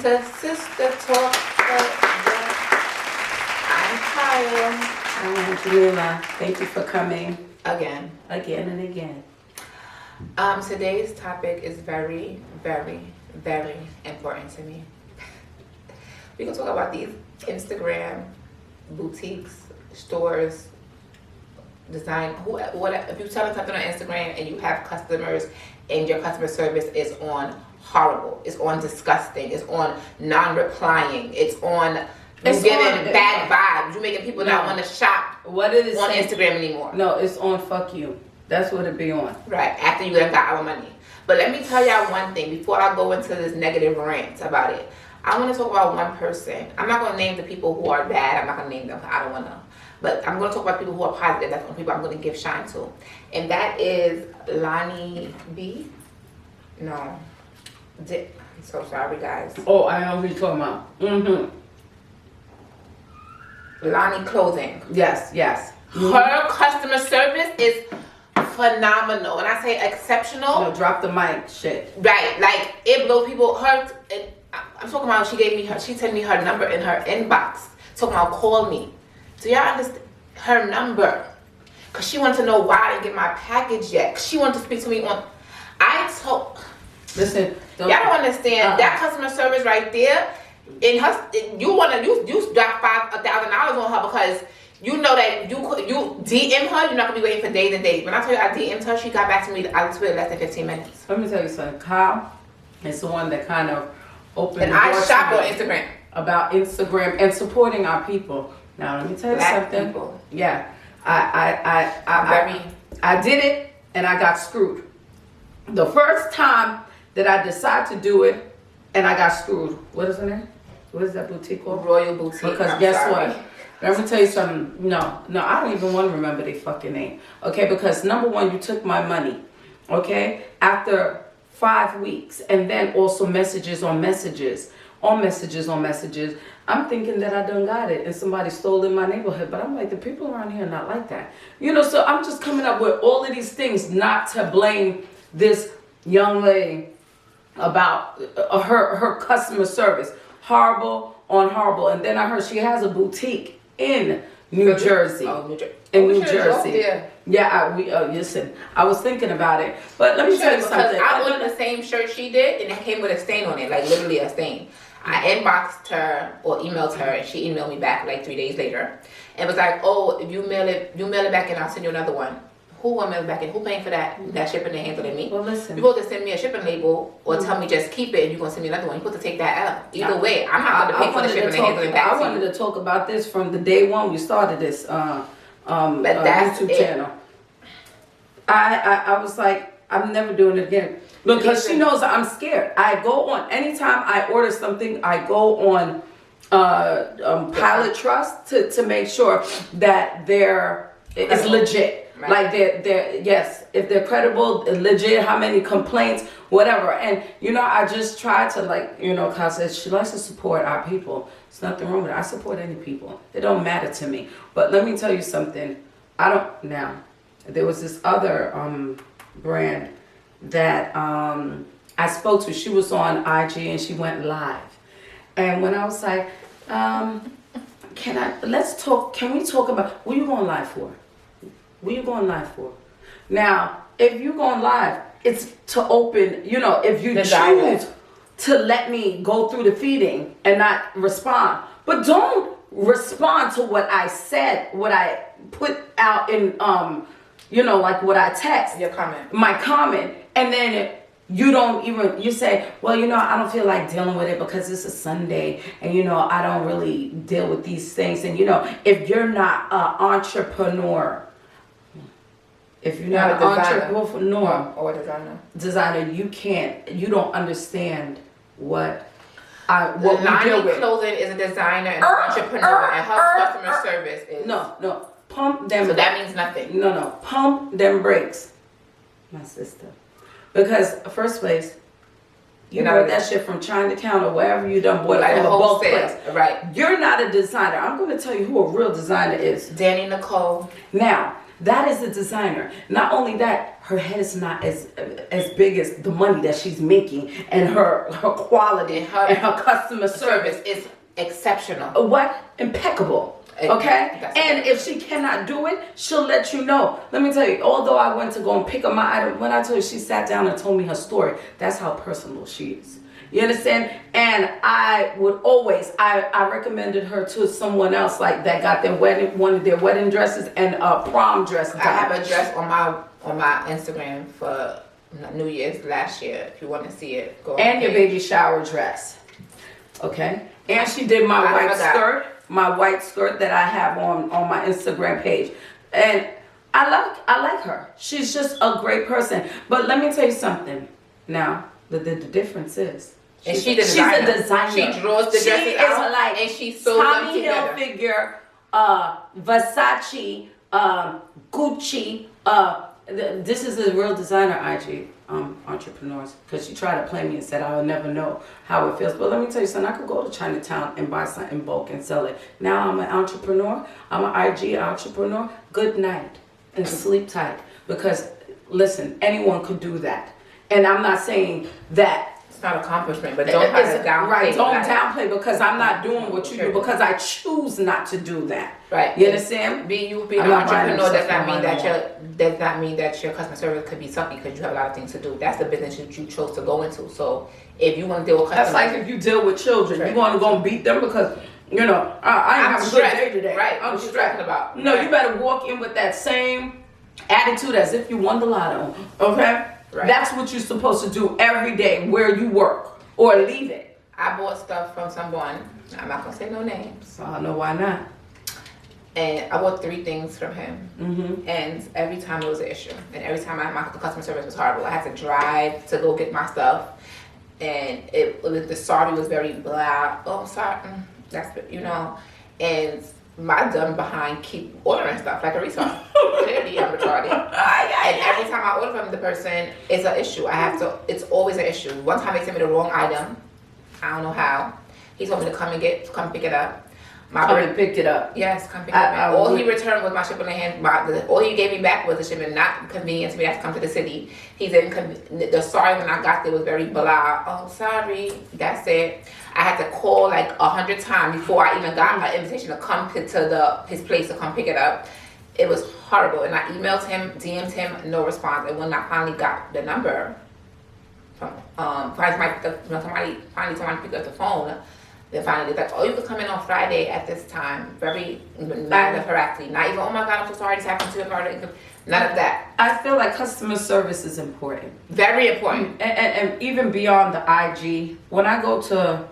to Sister Talk. I'm Kyle. I'm Jamila. Thank you for coming. Again. Again and again. Today's topic is very, very, very important to me. We're going to talk about these Instagram boutiques, stores, design, whatever. If you're selling something on Instagram and you have customers and your customer service is on horrible, it's on disgusting, it's on non-replying, it's giving bad vibes, you're making people not want to shop on Instagram anymore. No, it's on fuck you. That's what it be on. Right, after you got our money. But let me tell y'all one thing before I go into this negative rant about it. I want to talk about one person. I'm not going to name the people who are bad. I'm not going to name them. I don't want to. But I'm going to talk about people who are positive. That's the people I'm going to give shine to. And that is Lonnie B. No. I'm so sorry, guys. Oh, I know who you're talking about. Mm-hmm. Lonnie Clothing. Yes. Mm-hmm. Her customer service is phenomenal. When I say exceptional. No, drop the mic shit. Right. Like, it blows people. I'm talking about she sent me her number in her inbox. Talking about call me. Do y'all understand her number? Because she wanted to know why I didn't get my package yet. She wanted to speak to me Listen. Y'all don't understand. That customer service right there, you drop $5,000 on her because you know that you DM her, you're not going to be waiting for days and days. When I tell you I DM'd her, she got back to me, I swear, less than 15 minutes. Let me tell you something. Kyle is the one that kind of opened and the door I shop on Instagram. About Instagram and supporting our people. Now let me tell you something. People. Yeah, I did it and I got screwed. The first time that I decided to do it and I got screwed. What is the name? What is that boutique called? Royal Boutique. Because guess what? Let me tell you something. No, I don't even want to remember their fucking name. Okay, because number one, you took my money. Okay, after 5 weeks, and then also messages on messages. I'm thinking that I done got it and somebody stole in my neighborhood, but I'm like, the people around here are not like that. So I'm just coming up with all of these things not to blame this young lady about her customer service. Horrible on horrible. And then I heard she has a boutique in New Jersey. Oh, New Jersey. In New Jersey. Yeah, listen, I was thinking about it, but let me tell you something. I ordered the same shirt she did, and it came with a stain on it, like literally a stain. I inboxed her or emailed her, and she emailed me back like 3 days later, and was like, "Oh, if you mail it back, and I'll send you another one." Who will mail it back, and who paying for that shipping and handling me? Well, listen, you're supposed to send me a shipping label or tell me just keep it, and you're gonna send me another one. You're supposed to take that out. Either way, I'm not gonna pay for the shipping and handling back. I wanted to talk about this from the day one we started this YouTube channel. I was like, I'm never doing it again. Because she knows I'm scared. I go on, anytime I order something, I go on Pilot Trust to make sure that it's legit. Right. Like if they're credible, legit, how many complaints, whatever. And I just try to Kyle says she likes to support our people. There's nothing wrong with it. I support any people. It don't matter to me. But let me tell you something. There was this other brand that I spoke to. She was on IG and she went live. And when I was like, can we talk about what you going live for? What you going live for? Now, if you going live, it's to open, if you choose to let me go through the feeding and not respond. But don't respond to what I said, what I put out in, like what I text. Your comment. My comment. And then you say, well, I don't feel like dealing with it because it's a Sunday and, I don't really deal with these things. And, if you're not an entrepreneur, if you're not an entrepreneur or designer, you don't understand what we deal with. Clothing is a designer and an entrepreneur, and her customer service is no. Pump them. So that means nothing. No. Pump them brakes, my sister. Because first place, You bought that shit from Chinatown or wherever you done bought it Like from a a bulk wholesale, place. right. You're not a designer. I'm going to tell you who a real designer is. Danny Nicole. Now, that is a designer. Not only that, her head is not as big as the money that she's making, and her quality and her customer service is exceptional. What? Impeccable. Okay? And if she cannot do it, she'll let you know. Let me tell you, although I went to go and pick up my item, when I told you she sat down and told me her story, that's how personal she is. You understand? And I would always, I recommended her to someone else like that got their one of their wedding dresses and a prom dress done. I have a dress on my Instagram for New Year's last year. If you want to see it, go. And your baby shower dress. Okay? And she did my white skirt that I have on my Instagram page. And I like her. She's just a great person. But let me tell you something. Now, the difference is she's a designer. She draws the dresses out like and she sews them together. Tommy Hilfiger, Versace, Gucci. This is a real designer IG entrepreneurs, because she tried to play me and said I would never know how it feels. But let me tell you something, I could go to Chinatown and buy something in bulk and sell it. Now I'm an entrepreneur. I'm an IG entrepreneur. Good night and sleep tight. Because listen, anyone could do that. And I'm not saying that it's not accomplishment, but don't downplay. Right, don't downplay because I'm not doing what you do because I choose not to do that. Right. You understand? Being an entrepreneur does not mean that your customer service could be sucky because you have a lot of things to do. That's the business that you chose to go into. So if you want to deal with customers, that's like if you deal with children, you want to go and beat them because I have a good day today. Right. I'm stressed about. No, you better walk in with that same attitude as if you won the lotto. Okay. Right. That's what you're supposed to do every day where you work or leave it. I bought stuff from someone. I'm not gonna say no names. I don't know why not. And I bought 3 things from him, and every time it was an issue. And every time my customer service was horrible. I had to drive to go get my stuff, and the sorry was very blah. Oh, sorry. That's and my dumb behind keep ordering stuff like a retard. Clearly, I'm retarded. And every time I order from the person, it's an issue. It's always an issue. One time they sent me the wrong item. I don't know how. He told me to come pick it up. Come and pick it up. Yes, come pick it up. All he returned was my shipping in hand. All he gave me back was the shipment, not convenient to me. I have to come to the city. He said the sorry when I got there was very blah. Oh, sorry. That's it. I had to call like 100 times before I even got an invitation to come to his place to come pick it up. It was horrible. And I emailed him, DM'd him, no response. And when I finally got the number from somebody finally picked up the phone, then finally they're like, oh, you could come in on Friday at this time. Very matter of factly. Not even, oh my God, I'm so sorry this happened to you. None of that. I feel like customer service is important. Very important. And even beyond the IG, when I go to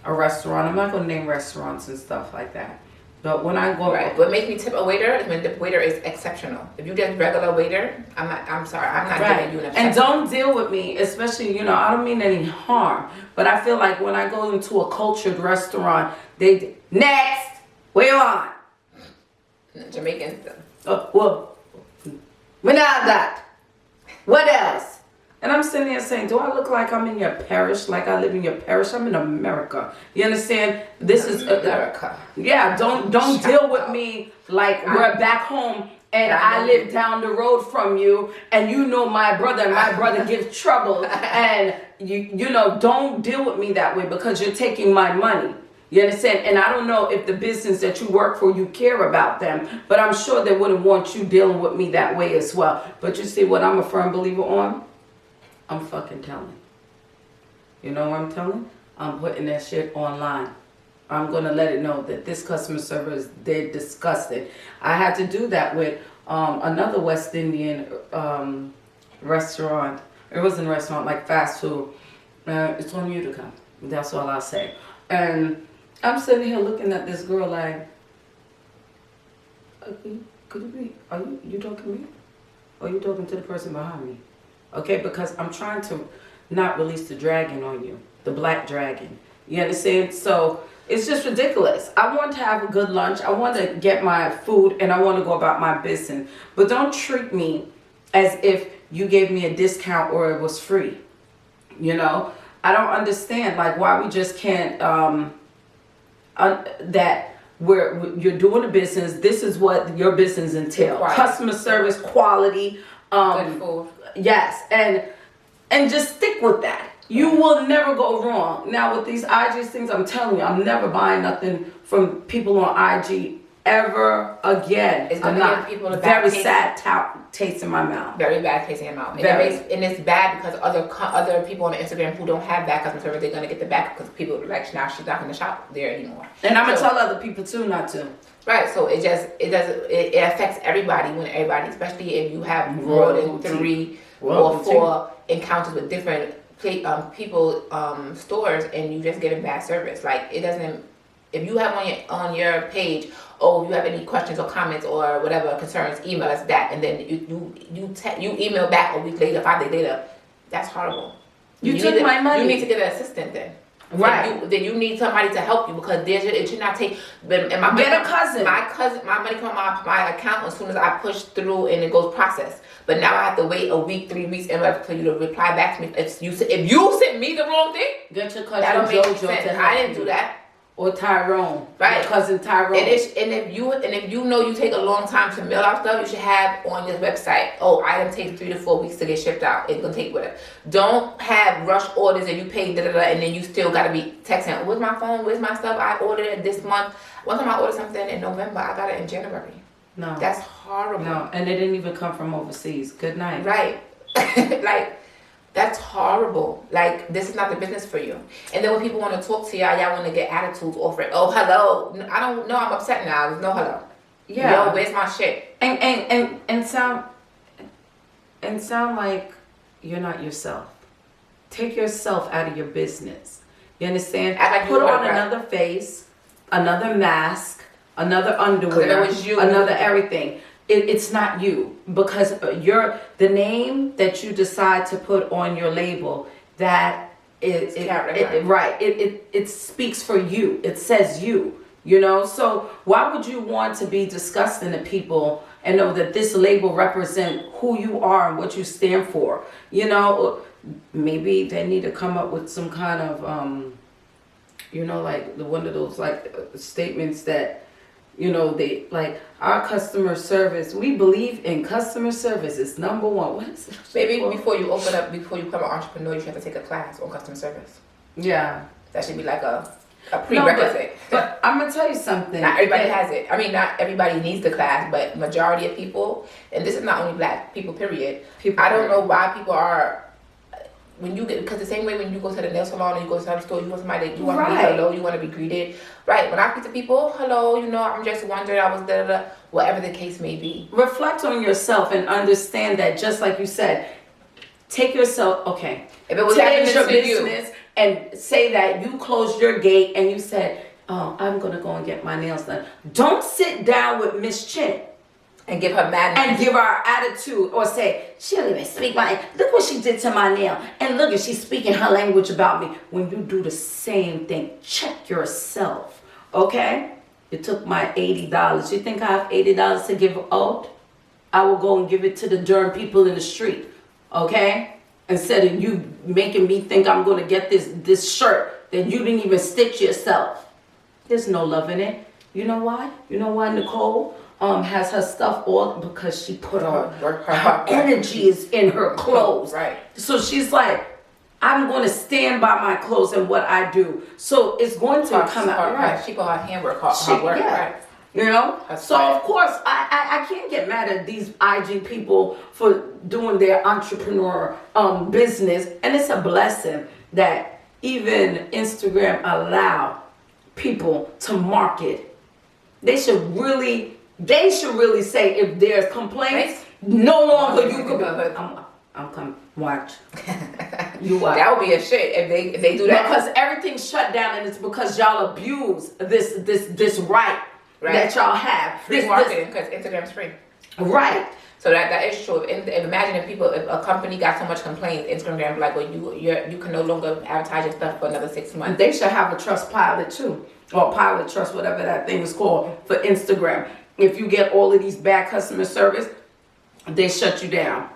a restaurant, I'm not going to name restaurants and stuff like that. But when I go, what makes me tip a waiter is when the waiter is exceptional. If you get regular waiter, I'm sorry, I'm not giving you an exception. And don't deal with me, especially, I don't mean any harm, but I feel like when I go into a cultured restaurant, next, where you on? Jamaicans. Well, we not that. What else? And I'm sitting there saying, do I look like I'm in your parish, like I live in your parish? I'm in America. You understand? This is America. Yeah, don't deal with me like we're back home and I live down the road from you and my brother and my brother gives trouble and don't deal with me that way because you're taking my money. You understand? And I don't know if the business that you work for, you care about them, but I'm sure they wouldn't want you dealing with me that way as well. But you see what I'm a firm believer on? I'm fucking telling. You know what I'm telling? I'm putting that shit online. I'm going to let it know that this customer service, they're disgusted. I had to do that with another West Indian restaurant. It wasn't a restaurant, like fast food. It's on you to come. That's all I'll say. And I'm sitting here looking at this girl like, could it be, are you talking to me? Or are you talking to the person behind me? Okay, because I'm trying to not release the dragon on you, the black dragon. You understand? So it's just ridiculous. I want to have a good lunch. I want to get my food and I want to go about my business. But don't treat me as if you gave me a discount or it was free. I don't understand like why we just can't that you're doing a business. This is what your business entails: Right. customer service, quality, Good food. yes, and just stick with that. You will never go wrong. Now with these IG things, I'm telling you, I'm never buying nothing from people on IG ever again. It's I'm gonna not. give people a bad Very taste. sad taste in my mouth. Very bad tasting in your mouth. Very. And it's bad because other people on Instagram who don't have bad customer service, they're gonna get the back because people are like, now she's not gonna shop there anymore. And I'm gonna So- tell other people too not to. Right, so it affects everybody especially if you have more than Royalty. 3 Royal or boutique. 4 encounters with different people stores and you just getting bad service. Like it doesn't. If you have on your page, oh, if you have any questions or comments or whatever concerns, email us that, and then you email back a week later, 5 days later. That's horrible. You took my money. You need to get an assistant then. Right. Then you need somebody to help you because it should not take. And my Get a cousin. My money come on my account as soon as I push through and it goes processed. But now I have to wait a week, 3 weeks, and for you to reply back to me. If you sent me the wrong thing, Get your that don't cousin make JoJo sense. to help I didn't you. do that. Or Tyrone. Right. Your cousin Tyrone. And if you know you take a long time to mail out stuff, you should have on your website, oh, item takes 3 to 4 weeks to get shipped out. It's gonna take whatever. Don't have rush orders and you pay and then you still gotta be texting, where's my phone, where's my stuff? I ordered it this month. One time I ordered something in November, I got it in January. No. That's horrible. No, and it didn't even come from overseas. Good night. Right. Like, that's horrible. Like, this is not the business for you. And then when people want to talk to y'all want to get attitudes over it. Oh, hello. I don't know. I'm upset now. There's no hello. Yeah. Yo, where's my shit? And sound like you're not yourself. Take yourself out of your business. You understand? Act like you Put were, on right. another face, another mask, another 'Cause if underwear, it was you- another everything. It's not you because the name that you decide to put on your label that is it speaks for you. It says you. You know, so why would you want to be disgusting to people and know that this label represents who you are and what you stand for? You know, maybe they need to come up with some kind of, you know, like one of those statements that, you know, they like our customer service. We believe in customer service. It's number one. What is it? Maybe before you become an entrepreneur, you should have to take a class on customer service. Yeah. That should be like a prerequisite. But I'm gonna tell you something. Not everybody has it. I mean, not everybody needs the class, but majority of people, and this is not only black people, period. I don't know why people are, because the same way when you go to the nail salon or you go to some store, you want somebody, you want to be Right. hello, you want to be greeted. Right. When I speak to people, hello, you know, I'm just wondering, I was da-da-da, whatever the case may be. Reflect on yourself and understand that, just like you said, take yourself, okay, If it was today's happening your to you, business, and say that you closed your gate and you said, oh, I'm gonna go and get my nails done. Don't sit down with Miss Chin and give her madness. and give her attitude or say, she don't even speak my, look what she did to my nail. And look, at she's speaking her language about me. When you do the same thing, check yourself, okay? You took my $80. You think I have $80 to give out? I will go and give it to the darn people in the street, okay? Instead of you making me think I'm gonna get this shirt that you didn't even stitch yourself. There's no love in it. You know why? You know why Nicole has her stuff all because she put her energy is in her clothes. Right. So she's like, I'm going to stand by my clothes and what I do. So it's going to come out right. She put her handwork, her work, yeah. right. You know? That's So right. of course I can't get mad at these IG people for doing their entrepreneur business. And it's a blessing that even Instagram allow people to market. They should really say if there's complaints, no longer you could. I'm coming. Watch. You watch. That would be a shit if they do that. Because everything's shut down, and it's because y'all abuse this right that y'all have. Free marketing, because Instagram's free. Right. So that is true. If imagine if a company got so much complaints, Instagram like, well, you can no longer advertise your stuff for another 6 months. They should have a trust pilot too, or pilot trust, whatever that thing is called for Instagram. If you get all of these bad customer service, they shut you down.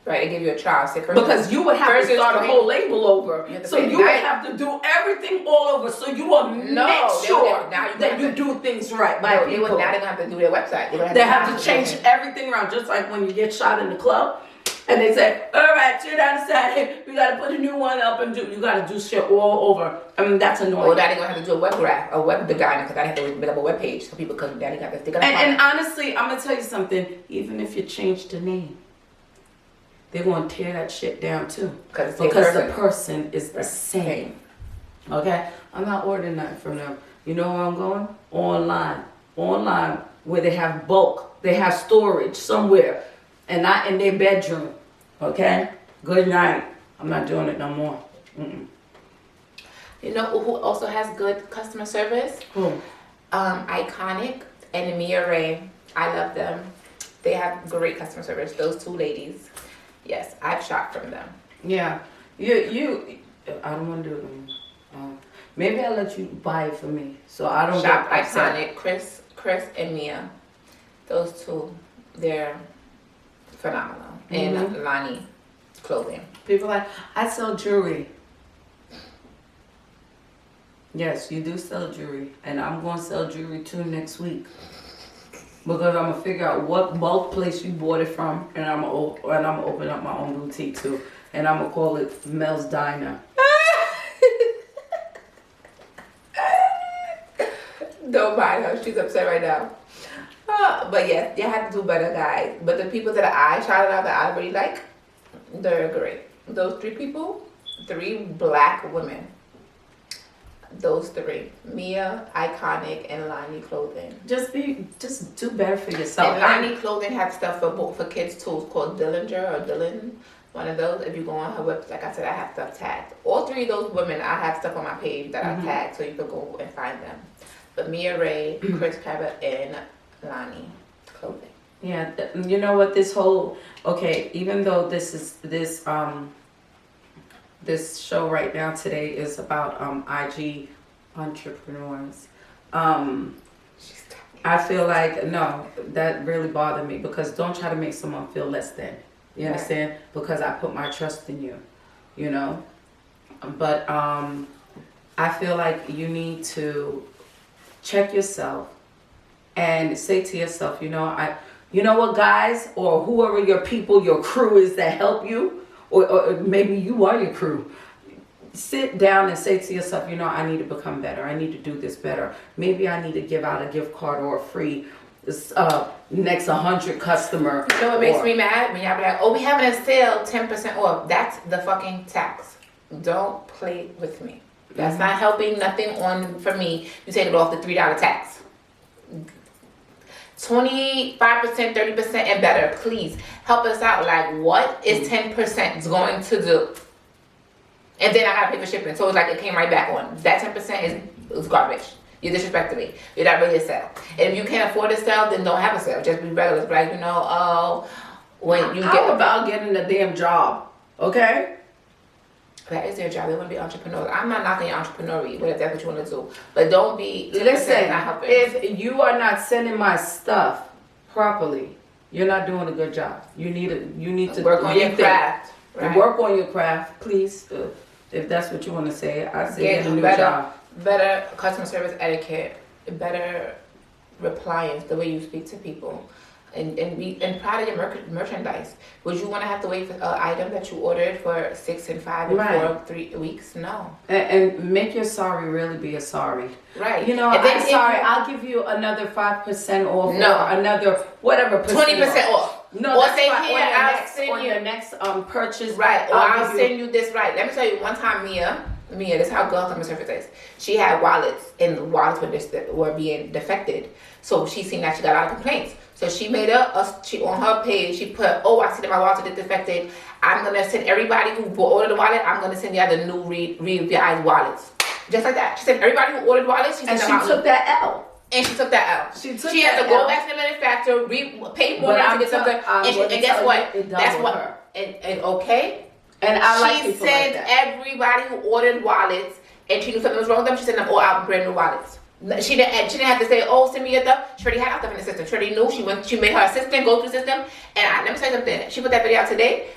Right, they give you a trial. Say, Because you would have first to is start a free. whole label over. You have to So pay you would nine- have to do everything all over. So you will No, make they sure would- now you that have you to- do things right by No, they people. would, now they're gonna have to do their website. They have to change everything around, just like when you get shot in the club. And they say, all right, tear down the side. We got to put a new one up and you got to do shit all over. I mean, that's annoying. Or now they're gonna have to do a web graph, a web designer, because I have to build up a web page so people can. Now they got this. They're gonna And honestly, I'm going to tell you something. Even if you change the name, they're going to tear that shit down too. because The person is the Right. same. Okay? I'm not ordering nothing from them. You know where I'm going? Online, where they have bulk. They have storage somewhere. And not in their bedroom. Okay? Good night. I'm not doing it no more. Mm-mm. You know who also has good customer service? Who? Iconic and Mia Ray. I love them. They have great customer service. Those two ladies. Yes, I've shopped from them. Yeah. You. I don't want to do it anymore. Maybe I'll let you buy it for me. So I don't Shop get upset. Iconic, Chris and Mia. Those two, they're phenomenal. And Lonnie clothing. People are like, I sell jewelry. Yes, you do sell jewelry. And I'm going to sell jewelry too next week. Because I'm going to figure out what bulk place you bought it from. And I'm going to open up my own boutique too. And I'm going to call it Mel's Diner. Don't mind her. She's upset right now. But yes, you have to do better, guys. But the people that I shouted out that I really like, they're great. Those three people, 3 black women. Those 3. Mia, Iconic, and Lonnie Clothing. Just do better for yourself. And Lonnie Clothing have stuff for kids too. It's called Dillinger or Dylan. One of those. If you go on her website, like I said, I have stuff tagged. All 3 of those women, I have stuff on my page that I tagged, so you can go and find them. But Mia Ray, Chris Cabot, and Lonnie Clothing. Yeah, you know what, even though this show right now today is about IG entrepreneurs, I feel like, no, that really bothered me, because don't try to make someone feel less than, you understand? Because I put my trust in you, you know? But I feel like you need to check yourself and say to yourself, you know what, guys, or whoever your people, your crew is that help you, or maybe you are your crew. Sit down and say to yourself, I need to become better. I need to do this better. Maybe I need to give out a gift card or a free next 100 customer. You know what makes me mad? When y'all be like, oh, we having a sale, 10% off. That's the fucking tax. Don't play with me. That's not helping nothing on for me. You take it off the $3 tax. 25%, 30% and better. Please help us out. Like, what is 10% going to do? And then I gotta pay for shipping. So it's like it came right back on. That 10% is garbage. You're disrespecting me. You're not really a sale. And if you can't afford a sale, then don't have a sale. Just be regular. Like, when you How about getting a damn job? Okay? That is their job. They want to be entrepreneurs. I'm not knocking your entrepreneurial, but if that's what you want to do. But don't be. Listen, not helping. if you are not sending my stuff properly, you're not doing a good job. You need to work on your rethink. craft. And Right? work on your craft, please. If that's what you want to say, I say Get get a new better, job. better customer service etiquette, better repliance, the way you speak to people, and be proud of your merchandise. Would you want to have to wait for an item that you ordered for 6 and 5 and Right. 4, 3 weeks? No. And make your sorry really be a sorry. Right. And then I'm sorry, I'll give you another 5% off. No. Or another whatever percent 20% off. No, Or that's say, fine. here, I'll send On you- your next purchase. Right, or I'll give you- send you this. Right, let me tell you. One time, Mia, this is how girl customer service is. She had wallets, and the wallets were being defected. So she seen that she got a lot of complaints. So she made she on her page. She put, "Oh, I see that my wallet is defected. I'm gonna send everybody who ordered the wallet. I'm gonna send you the new revised wallets." Just like that. She sent everybody who ordered wallets. She And sent she them out. took that L. And she took that out. She took She had that to go L. back to the manufacturer, pay more But to I'm get something. I'm And gonna guess tell what? you, it done That's with what. her. And okay. And I like She people like sent that. everybody who ordered wallets, and she knew something was wrong with them. She sent them all out brand new wallets. She didn't have to say, oh, send me your stuff. She already had our stuff in the system. She already knew. She made her assistant go through the system. And let me tell you something. She put that video out today.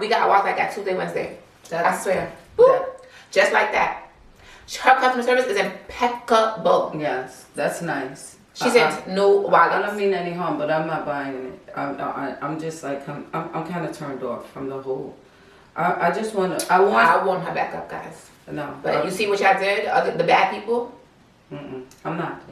We got our like Tuesday, Wednesday. I swear. Just like that. Her customer service is impeccable. Yes, that's nice. She sent no wallets. I don't mean any harm, but I'm not buying it. I'm just like I'm kind of turned off from the whole. I just want to. I want her back up, guys. No, but you see what y'all did? The bad people. I'm not.